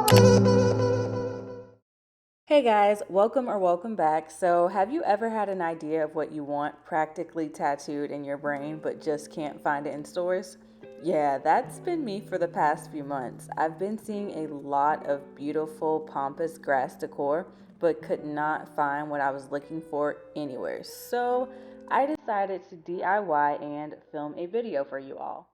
Hey guys, welcome or welcome back. So, have you ever had an idea of what you want practically tattooed in your brain but just can't find it in stores? Yeah, that's been me for the past few months. I've been seeing a lot of beautiful Pampas grass decor but could not find what I was looking for anywhere. So, I decided to DIY and film a video for you all.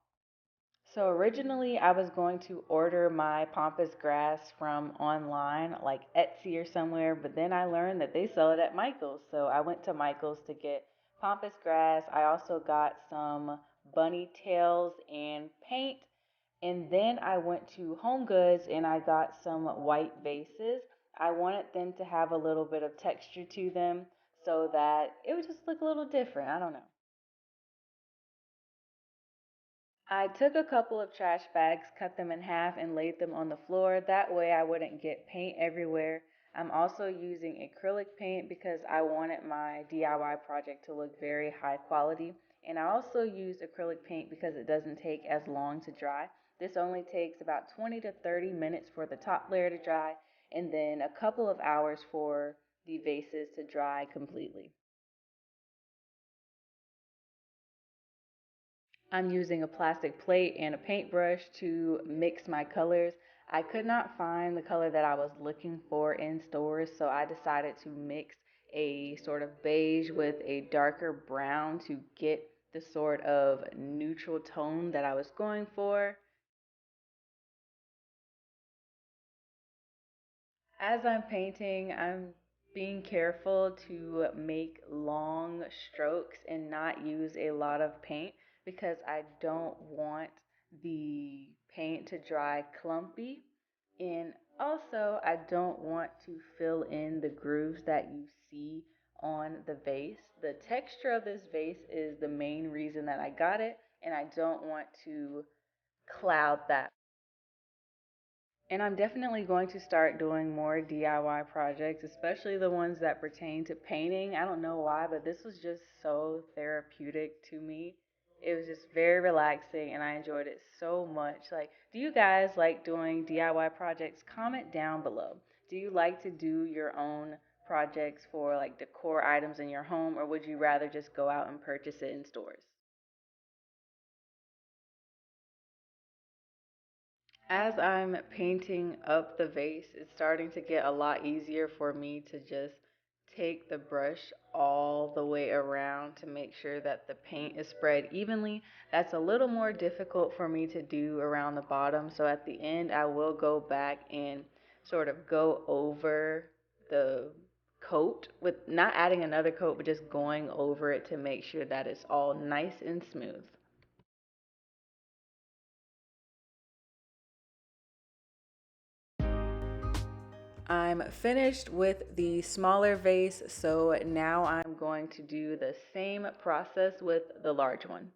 So originally, I was going to order my pampas grass from online, like Etsy or somewhere, but then I learned that they sell it at Michael's. So I went to Michael's to get pampas grass. I also got some bunny tails and paint. And then I went to HomeGoods and I got some white vases. I wanted them to have a little bit of texture to them so that it would just look a little different. I don't know. I took a couple of trash bags, cut them in half, and laid them on the floor. That way I wouldn't get paint everywhere. I'm also using acrylic paint because I wanted my DIY project to look very high quality. And I also used acrylic paint because it doesn't take as long to dry. This only takes about 20 to 30 minutes for the top layer to dry, and then a couple of hours for the vases to dry completely. I'm using a plastic plate and a paintbrush to mix my colors. I could not find the color that I was looking for in stores, so I decided to mix a sort of beige with a darker brown to get the sort of neutral tone that I was going for. As I'm painting, I'm being careful to make long strokes and not use a lot of paint because I don't want the paint to dry clumpy. And also, I don't want to fill in the grooves that you see on the vase. The texture of this vase is the main reason that I got it, and I don't want to cloud that. And I'm definitely going to start doing more DIY projects, especially the ones that pertain to painting. I don't know why, but this was just so therapeutic to me. It was just very relaxing and I enjoyed it so much. Like, do you guys like doing DIY projects? Comment down below. Do you like to do your own projects for like decor items in your home, or would you rather just go out and purchase it in stores? As I'm painting up the vase, it's starting to get a lot easier for me to just take the brush all the way around to make sure that the paint is spread evenly. That's a little more difficult for me to do around the bottom. So at the end, I will go back and sort of go over the coat with not adding another coat, but just going over it to make sure that it's all nice and smooth. I'm finished with the smaller vase, so now I'm going to do the same process with the large one.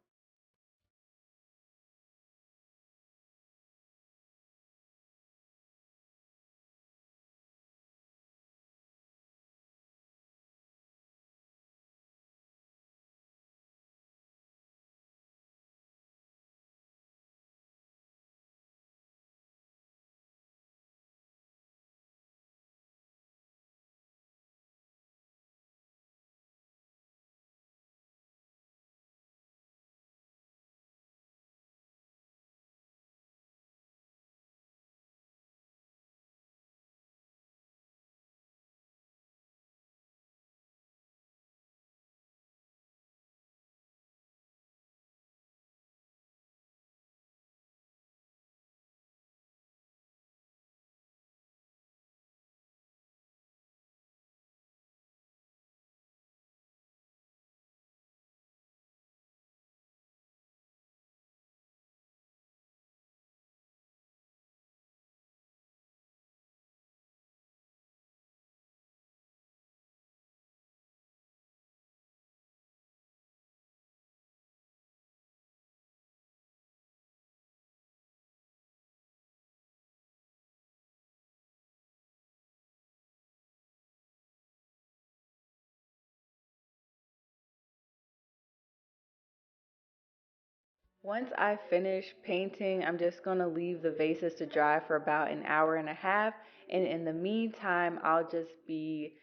Once I finish painting, I'm just going to leave the vases to dry for about an hour and a half. And in the meantime, I'll just be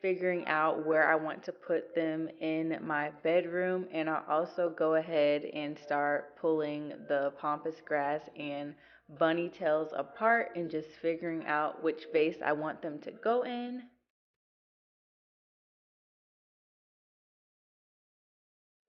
figuring out where I want to put them in my bedroom. And I'll also go ahead and start pulling the pampas grass and bunny tails apart and just figuring out which vase I want them to go in.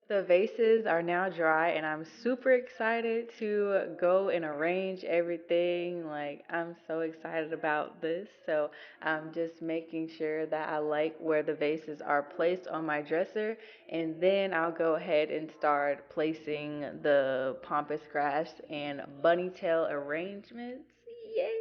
The vases are now dry, and I'm super excited to go and arrange everything. Like, I'm so excited about this. So, I'm just making sure that I like where the vases are placed on my dresser, and then I'll go ahead and start placing the pampas grass and bunny tail arrangements. Yay!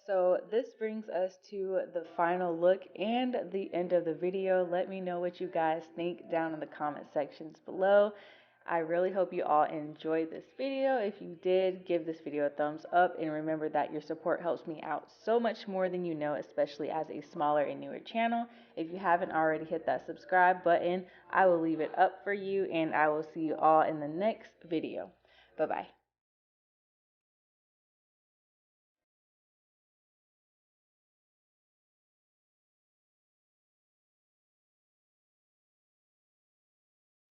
So this brings us to the final look and the end of the video. Let me know what you guys think down in the comment sections below. I really hope you all enjoyed this video. If you did, give this video a thumbs up, and remember that your support helps me out so much more than you know, especially as a smaller and newer channel. If you haven't already hit that subscribe button, I will leave it up for you, and I will see you all in the next video. Bye bye.